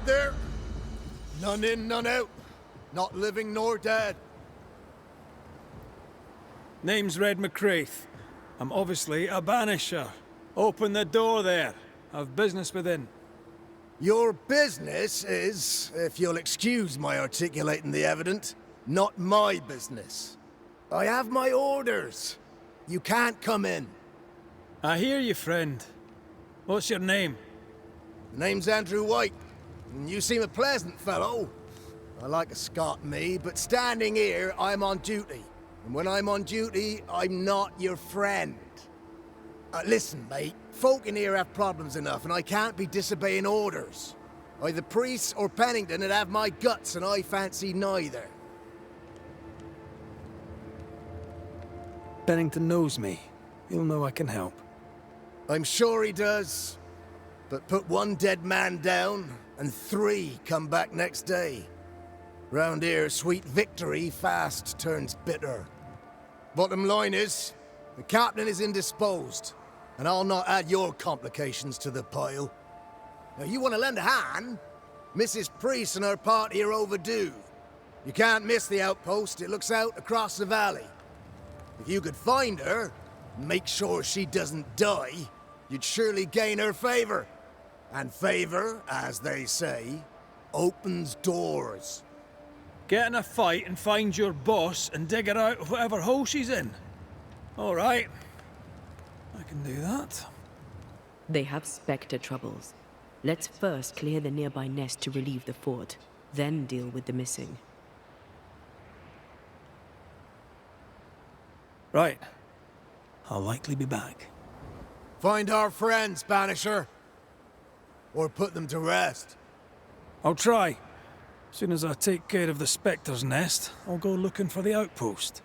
allowed there? None in, none out. Not living nor dead. Name's Red McCraith. I'm obviously a Banisher. Open the door there. I've business within. Your business is, if you'll excuse my articulating the evident, not my business. I have my orders. You can't come in. I hear you, friend. What's your name? The name's Andrew White, and you seem a pleasant fellow. I like a Scot, me, but standing here, I'm on duty. And when I'm on duty, I'm not your friend. Listen, mate, folk in here have problems enough, and I can't be disobeying orders. Either priests or Pennington would have my guts, and I fancy neither. Pennington knows me. He'll know I can help. I'm sure he does. But put one dead man down, and 3 come back next day. Round here, sweet victory fast turns bitter. Bottom line is, the captain is indisposed, and I'll not add your complications to the pile. Now, you want to lend a hand? Mrs. Priest and her party are overdue. You can't miss the outpost, it looks out across the valley. If you could find her, and make sure she doesn't die, you'd surely gain her favor. And favor, as they say, opens doors. Get in a fight and find your boss and dig her out of whatever hole she's in. All right. I can do that. They have Spectre troubles. Let's first clear the nearby nest to relieve the fort, then deal with the missing. Right. I'll likely be back. Find our friends, Banisher. Or put them to rest. I'll try. As soon as I take care of the Spectre's nest, I'll go looking for the outpost.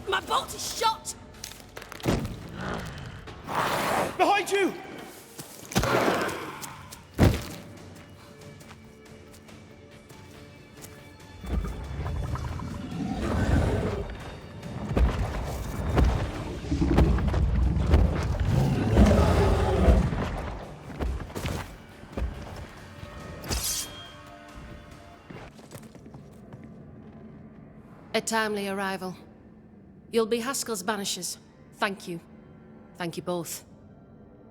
My bolt is shot! Behind you! A timely arrival. You'll be Haskell's Banishers. Thank you. Thank you both.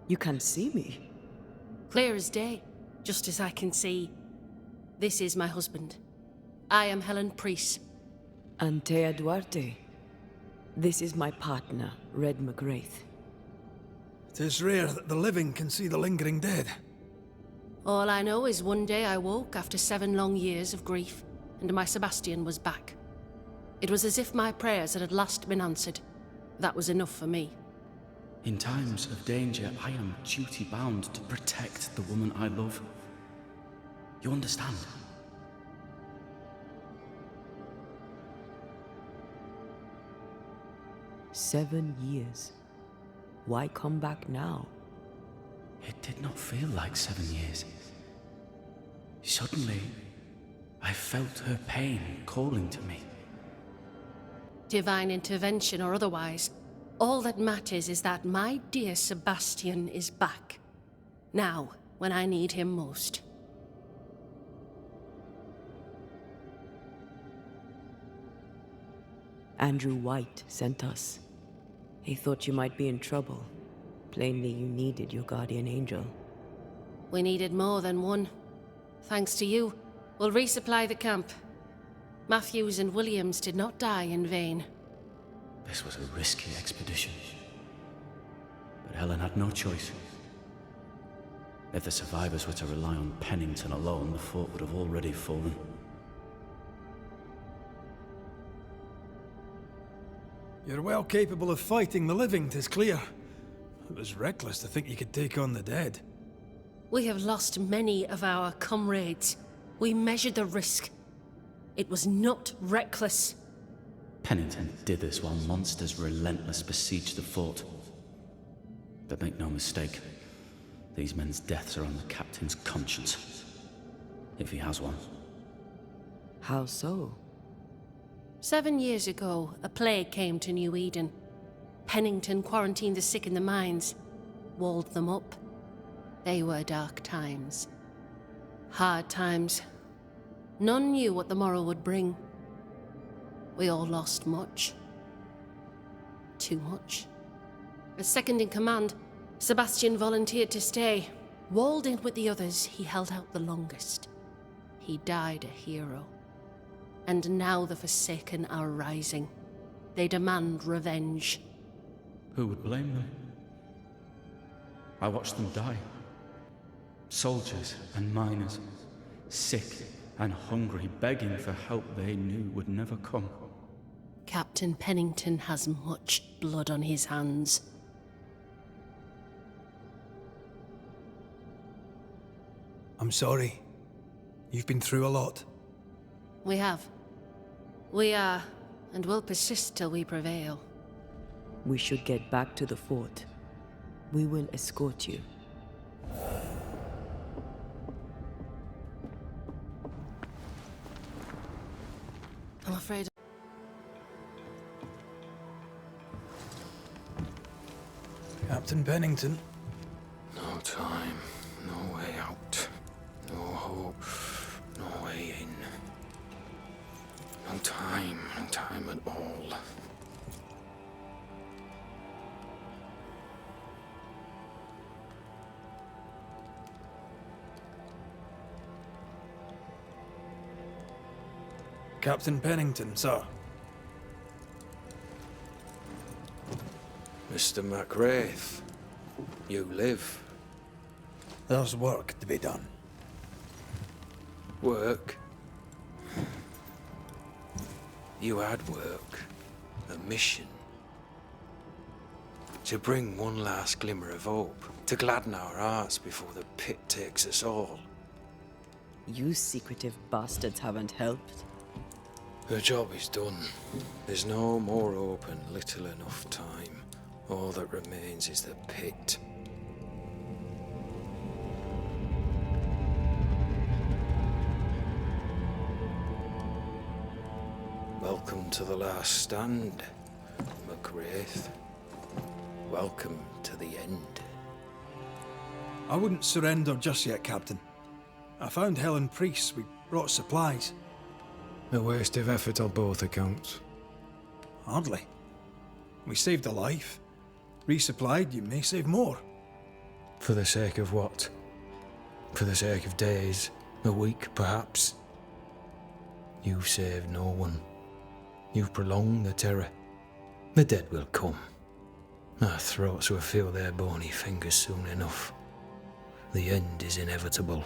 You can see me? Clear as day, just as I can see. This is my husband. I am Helen Priest. Antea Duarte. This is my partner, Red McGraith. It is rare that the living can see the lingering dead. All I know is one day I woke after 7 long years of grief, and my Sebastian was back. It was as if my prayers had at last been answered. That was enough for me. In times of danger, I am duty-bound to protect the woman I love. You understand? "7 years. Why come back now?" It did not feel like 7 years. Suddenly, I felt her pain calling to me. Divine intervention or otherwise, all that matters is that my dear Sebastian is back. Now, when I need him most. Andrew White sent us. He thought you might be in trouble. Plainly, you needed your guardian angel. We needed more than one. Thanks to you, we'll resupply the camp. Matthews and Williams did not die in vain. This was a risky expedition. But Helen had no choice. If the survivors were to rely on Pennington alone, the fort would have already fallen. You're well capable of fighting the living, 'tis clear. It was reckless to think you could take on the dead. We have lost many of our comrades. We measured the risk. It was not reckless. Pennington did this while monsters relentless besieged the fort. But make no mistake, these men's deaths are on the captain's conscience. If he has one. How so? 7 years ago, a plague came to New Eden. Pennington quarantined the sick in the mines, walled them up. They were dark times. Hard times. None knew what the morrow would bring. We all lost much. Too much. As second in command, Sebastian volunteered to stay. Walled in with the others, he held out the longest. He died a hero. And now the Forsaken are rising. They demand revenge. Who would blame them? I watched them die. Soldiers and miners, sick and hungry, begging for help they knew would never come. Captain Pennington has much blood on his hands. I'm sorry. You've been through a lot. We have. We are, and will persist till we prevail. We should get back to the fort. We will escort you. I'm afraid. Captain Pennington. No time, no way out, no hope, no way in. No time at all. Captain Pennington, sir. Mr. MacWraith, you live. There's work to be done. Work? You had work. A mission. To bring one last glimmer of hope. To gladden our hearts before the pit takes us all. You secretive bastards haven't helped. The job is done. There's no more hope and little enough time. All that remains is the pit. Welcome to the last stand, MacWraith. Welcome to the end. I wouldn't surrender just yet, Captain. I found Helen Priest. We brought supplies. A waste of effort on both accounts. Hardly. We saved a life. Resupplied, you may save more. For the sake of what? For the sake of days, a week perhaps? You've saved no one. You've prolonged the terror. The dead will come. Our throats will feel their bony fingers soon enough. The end is inevitable.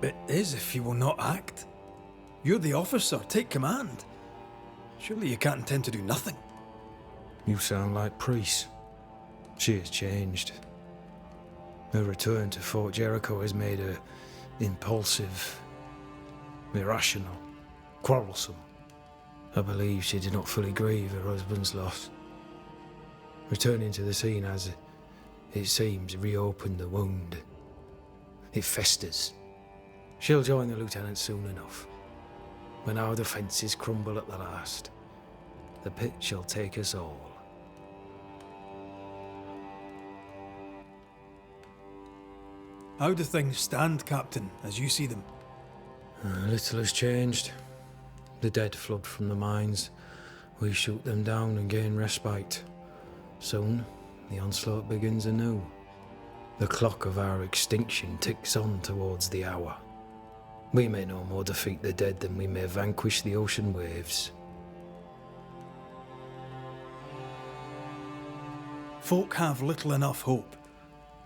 It is if you will not act. You're the officer, take command. Surely you can't intend to do nothing. You sound like Priest. She has changed. Her return to Fort Jericho has made her impulsive, irrational, quarrelsome. I believe she did not fully grieve her husband's loss. Returning to the scene has, it seems, reopened the wound. It festers. She'll join the lieutenant soon enough. When our defences crumble at the last, the pit shall take us all. How do things stand, Captain, as you see them? Little has changed. The dead flood from the mines. We shoot them down and gain respite. Soon, the onslaught begins anew. The clock of our extinction ticks on towards the hour. We may no more defeat the dead than we may vanquish the ocean waves. Folk have little enough hope,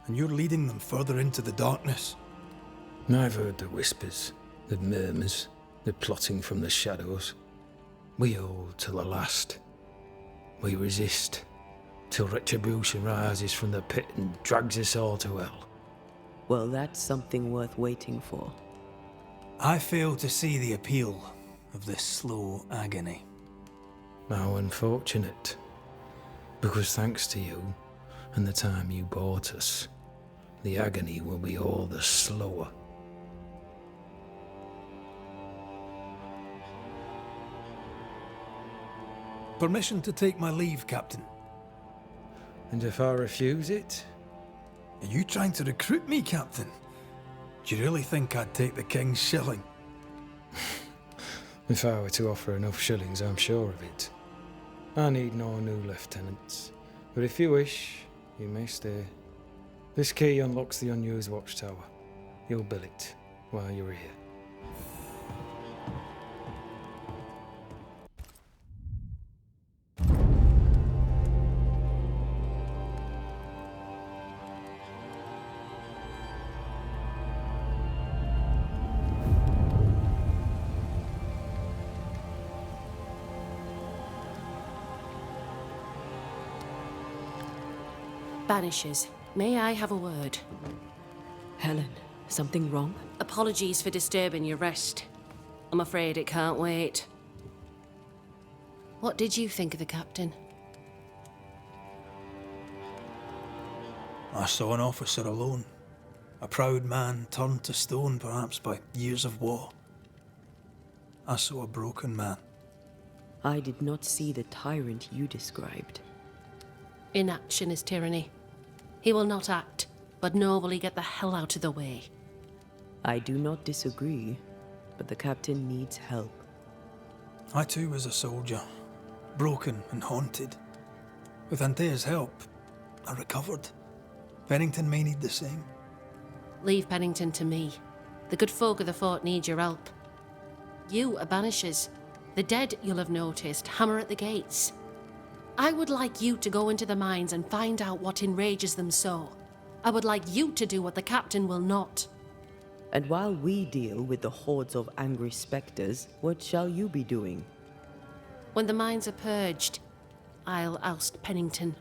and you're leading them further into the darkness. I've heard the whispers, the murmurs, the plotting from the shadows. We hold till the last. We resist, till retribution rises from the pit and drags us all to hell. Well, that's something worth waiting for. I fail to see the appeal of this slow agony. How unfortunate. Because thanks to you, and the time you bought us, the agony will be all the slower. Permission to take my leave, Captain. And if I refuse it? Are you trying to recruit me, Captain? Do you really think I'd take the King's shilling? If I were to offer enough shillings, I'm sure of it. I need no new lieutenants. But if you wish, you may stay. This key unlocks the unused watchtower. You'll bill it while you're here. Banishers, may I have a word? Helen, something wrong? Apologies for disturbing your rest. I'm afraid it can't wait. What did you think of the captain? I saw an officer alone. A proud man turned to stone, perhaps by years of war. I saw a broken man. I did not see the tyrant you described. Inaction is tyranny. He will not act, but nor will he get the hell out of the way. I do not disagree, but the captain needs help. I too was a soldier, broken and haunted. With Antea's help, I recovered. Pennington may need the same. Leave Pennington to me. The good folk of the fort need your help. You are Banishers. The dead, you'll have noticed, hammer at the gates. I would like you to go into the mines and find out what enrages them so. I would like you to do what the captain will not. And while we deal with the hordes of angry spectres, what shall you be doing? When the mines are purged, I'll oust Pennington.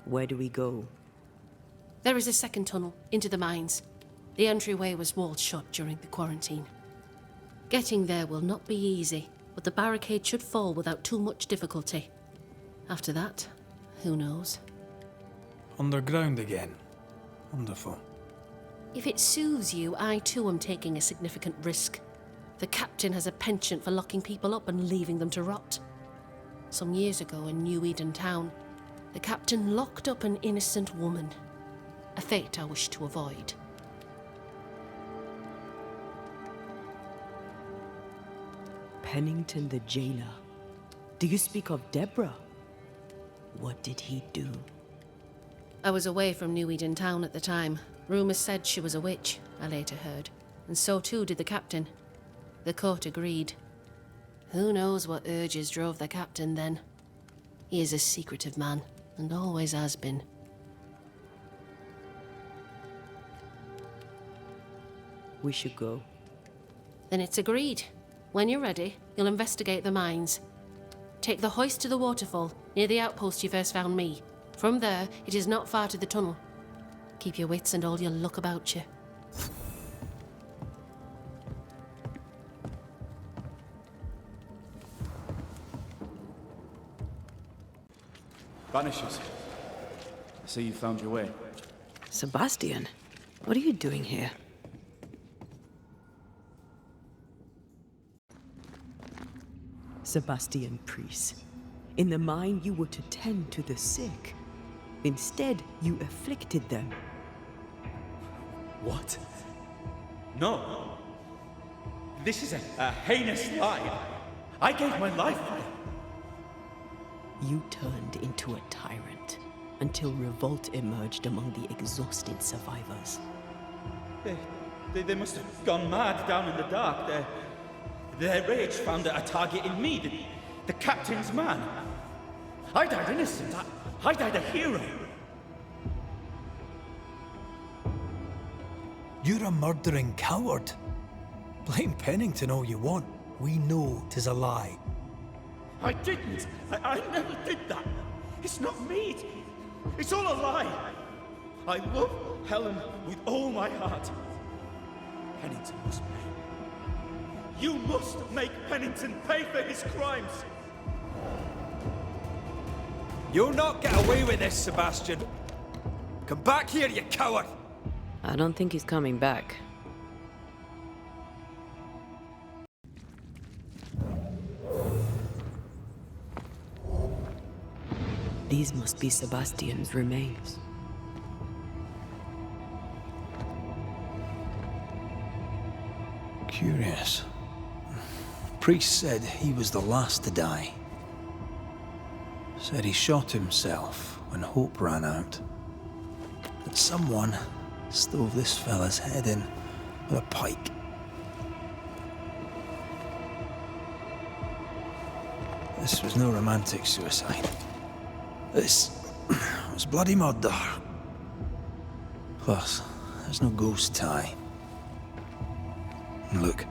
Where do we go? There is a second tunnel into the mines. The entryway was walled shut during the quarantine. Getting there will not be easy, but the barricade should fall without too much difficulty. After that, who knows? Underground again. Wonderful. If it soothes you, I too am taking a significant risk. The captain has a penchant for locking people up and leaving them to rot. Some years ago in New Eden town, the captain locked up an innocent woman. A fate I wish to avoid. Pennington the jailer. Do you speak of Deborah? What did he do? I was away from New Eden town at the time. Rumours said she was a witch, I later heard. And so too did the captain. The court agreed. Who knows what urges drove the captain then? He is a secretive man, and always has been. We should go. Then it's agreed. When you're ready, you'll investigate the mines. Take the hoist to the waterfall, near the outpost you first found me. From there, it is not far to the tunnel. Keep your wits and all your luck about you. Banishers. I see you found your way. Sebastian, what are you doing here? Sebastian Priest. In the mine, you were to tend to the sick. Instead, you afflicted them. What? No. This is a heinous lie. I gave my life for it. You turned into a tyrant until revolt emerged among the exhausted survivors. They must have gone mad down in the dark. Their rage found a target in me, the captain's man. I died innocent. I died a hero. You're a murdering coward. Blame Pennington all you want. We know 'tis a lie. I didn't. I never did that. It's not me. It's all a lie. I love Helen with all my heart. Pennington must pay. You must make Pennington pay for his crimes. You'll not get away with this, Sebastian. Come back here, you coward! I don't think he's coming back. These must be Sebastian's remains. Curious. Priest said he was the last to die. Said he shot himself when hope ran out. That someone stove this fella's head in with a pike. This was no romantic suicide. This was bloody murder. Plus, there's no ghost tie. And look,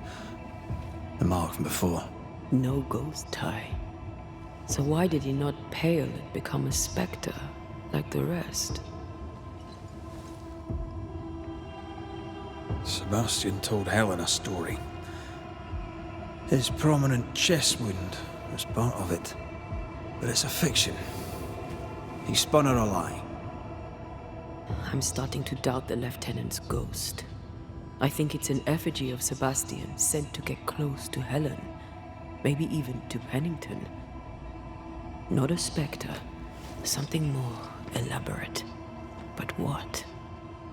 the mark from before. No ghost tie. So why did he not pale and become a spectre like the rest? Sebastian told Helen a story. His prominent chest wound was part of it. But it's a fiction. He spun her a lie. I'm starting to doubt the Lieutenant's ghost. I think it's an effigy of Sebastian sent to get close to Helen. Maybe even to Pennington. Not a spectre. Something more elaborate. But what?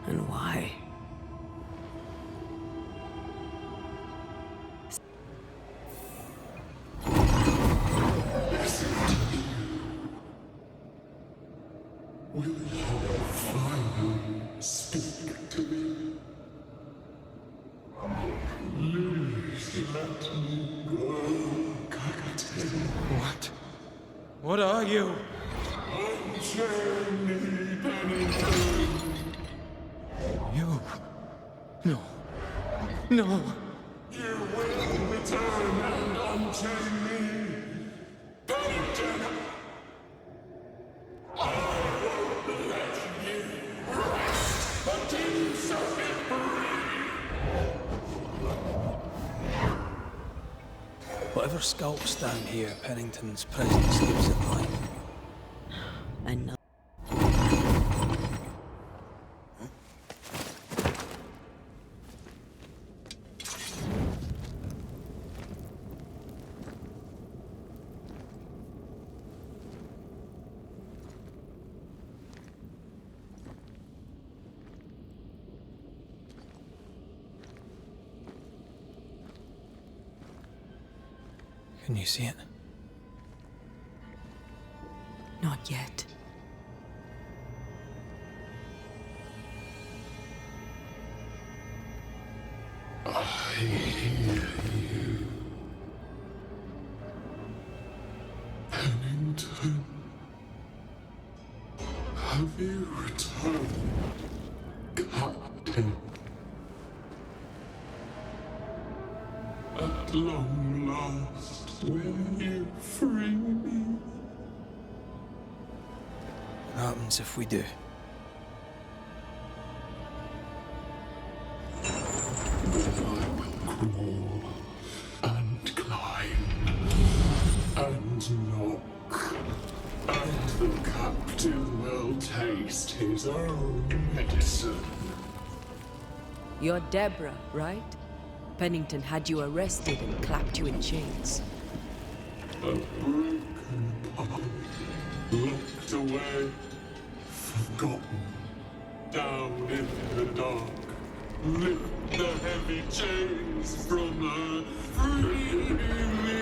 And why? Will you finally speak to me? Please let me go, Captain. What? What are you? Unchain me, Pennington. You? No. No. You will return and unchain me, Pennington. I won't let you rest until you set me free. Whatever skulks down here, Pennington's presence leaves it like. And now Can you see it? not yet. I hear you, Pennington. Have you returned, Captain? At long last, will you free me? What happens if we do? Crawl and climb and knock, and the captain will taste his own medicine. You're Deborah, right? Pennington had you arrested and clapped you in chains. A broken puppet, locked away, forgotten, down in the dark. Lift the heavy chains from her, free me.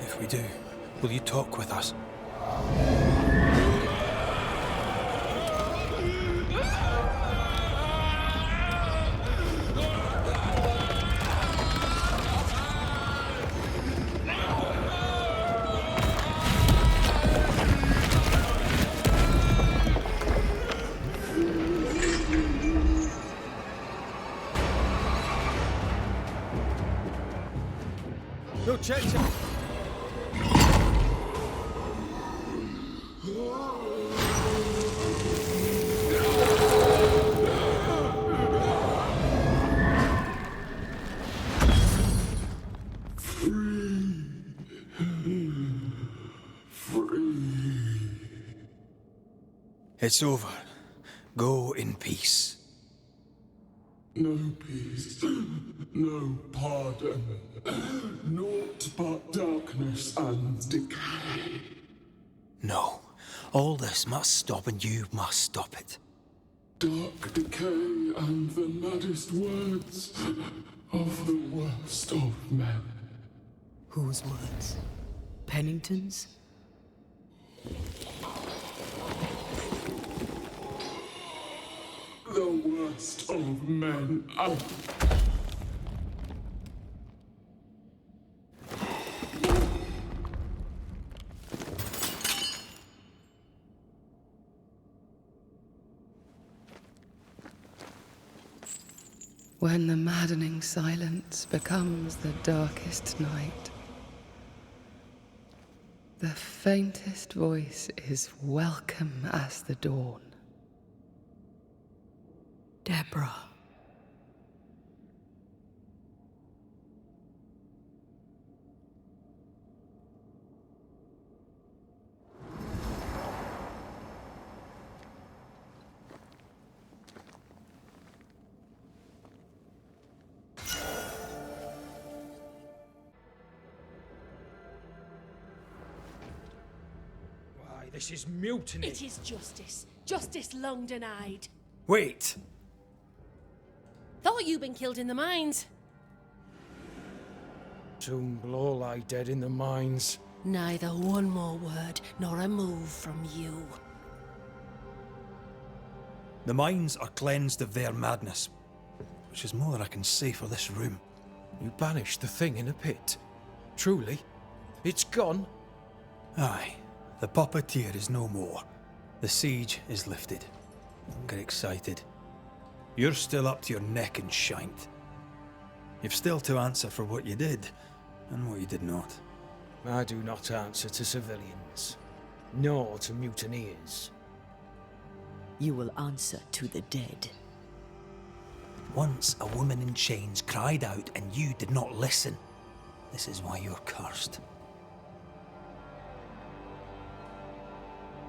If we do, will you talk with us? No, check. It's over. Go in peace. No peace, no pardon, naught but darkness and decay. No. All this must stop, and you must stop it. Dark decay and the maddest words of the worst of men. Whose words? Pennington's? The worst of men. When the maddening silence becomes the darkest night, the faintest voice is welcome as the dawn. Deborah. Why, this is mutiny. It is justice. Justice long denied. Wait! Thought you'd been killed in the mines. Soon will all lie dead in the mines. Neither one more word nor a move from you. The mines are cleansed of their madness, which is more than I can say for this room. You banished the thing in a pit. Truly? It's gone? Aye. The puppeteer is no more. The siege is lifted. Don't get excited. You're still up to your neck in shite. You've still to answer for what you did, and what you did not. I do not answer to civilians, nor to mutineers. You will answer to the dead. Once a woman in chains cried out and you did not listen. This is why you're cursed.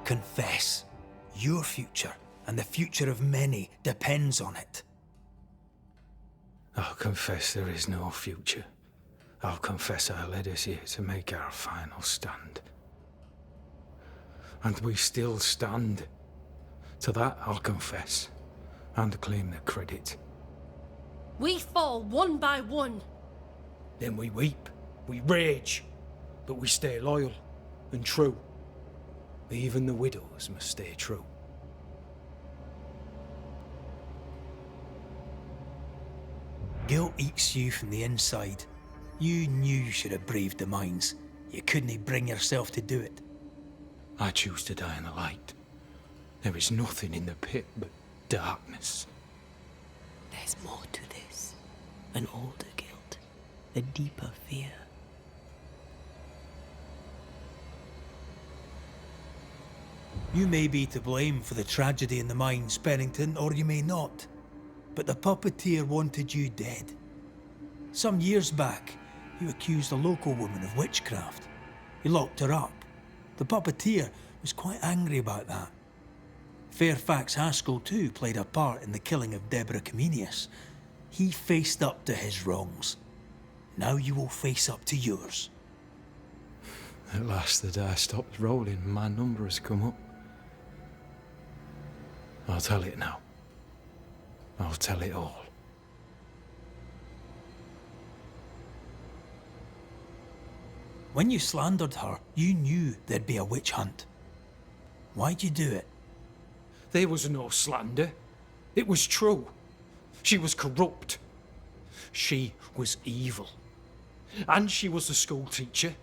Confess. Your future and the future of many depends on it. I'll confess there is no future. I'll confess I led us here to make our final stand. And we still stand. To that I'll confess, and claim the credit. We fall one by one. Then we weep, we rage, but we stay loyal and true. Even the widows must stay true. Guilt eats you from the inside. You knew you should have braved the mines. You couldn't bring yourself to do it. I choose to die in the light. There is nothing in the pit but darkness. There's more to this. An older guilt. A deeper fear. You may be to blame for the tragedy in the mines, Pennington, or you may not. But the puppeteer wanted you dead. Some years back, you accused a local woman of witchcraft. You locked her up. The puppeteer was quite angry about that. Fairfax Haskell too played a part in the killing of Deborah Comenius. He faced up to his wrongs. Now you will face up to yours. At last the die stops rolling and my number has come up. I'll tell it now. I'll tell it all. When you slandered her, you knew there'd be a witch hunt. Why'd you do it? There was no slander. It was true. She was corrupt. She was evil. And she was a school teacher.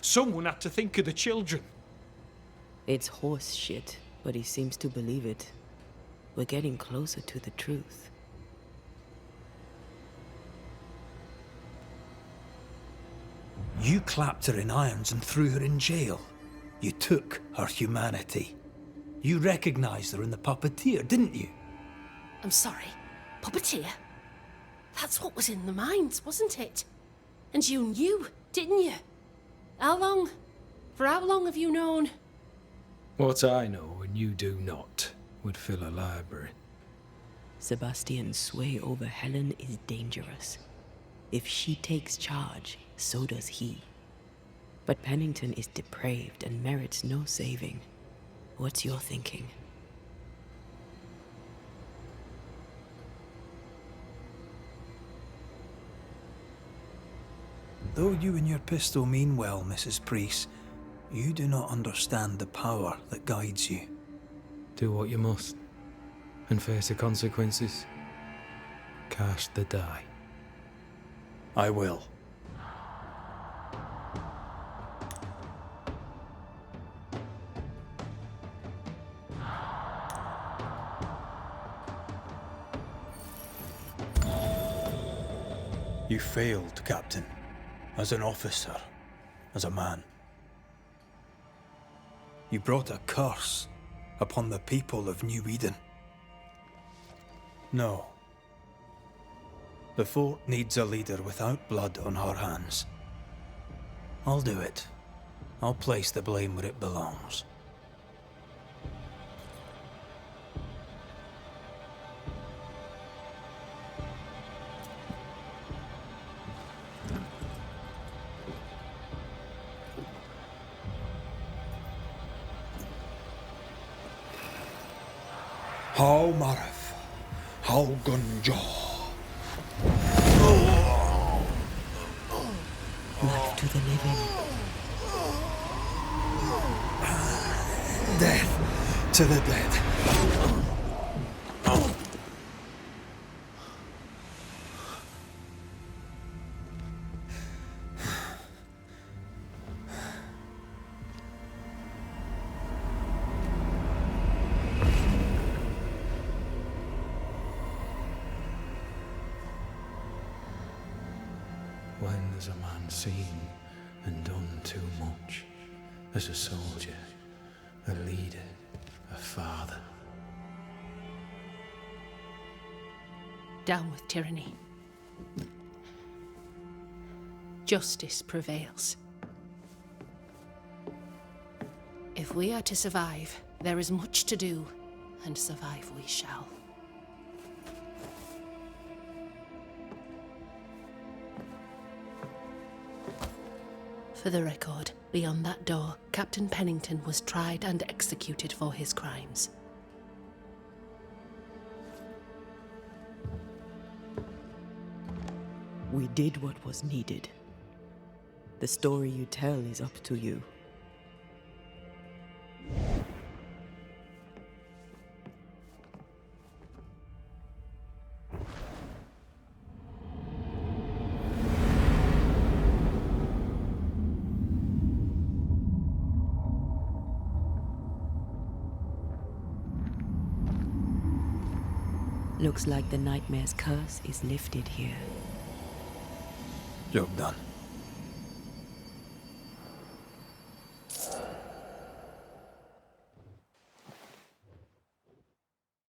Someone had to think of the children. It's horse shit, but he seems to believe it. We're getting closer to the truth. You clapped her in irons and threw her in jail. You took her humanity. You recognized her in the puppeteer, didn't you? I'm sorry. Puppeteer? That's what was in the mines, wasn't it? And you knew, didn't you? How long? For how long have you known? What I know and you do not would fill a library. Sebastian's sway over Helen is dangerous. If she takes charge, so does he. But Pennington is depraved and merits no saving. What's your thinking? Though you and your pistol mean well, Mrs. Priest, you do not understand the power that guides you. Do what you must, and face the consequences. Cast the die. I will. You failed, Captain. As an officer, as a man. You brought a curse upon the people of New Eden. No. The fort needs a leader without blood on her hands. I'll do it. I'll place the blame where it belongs. How Marif, how Gunjo. Life to the living. Death to the dead. When has a man seen and done too much? As a soldier, a leader, a father. Down with tyranny. Justice prevails. If we are to survive, there is much to do, and survive we shall. For the record, beyond that door, Captain Pennington was tried and executed for his crimes. We did what was needed. The story you tell is up to you. Looks like the nightmare's curse is lifted here. Job done.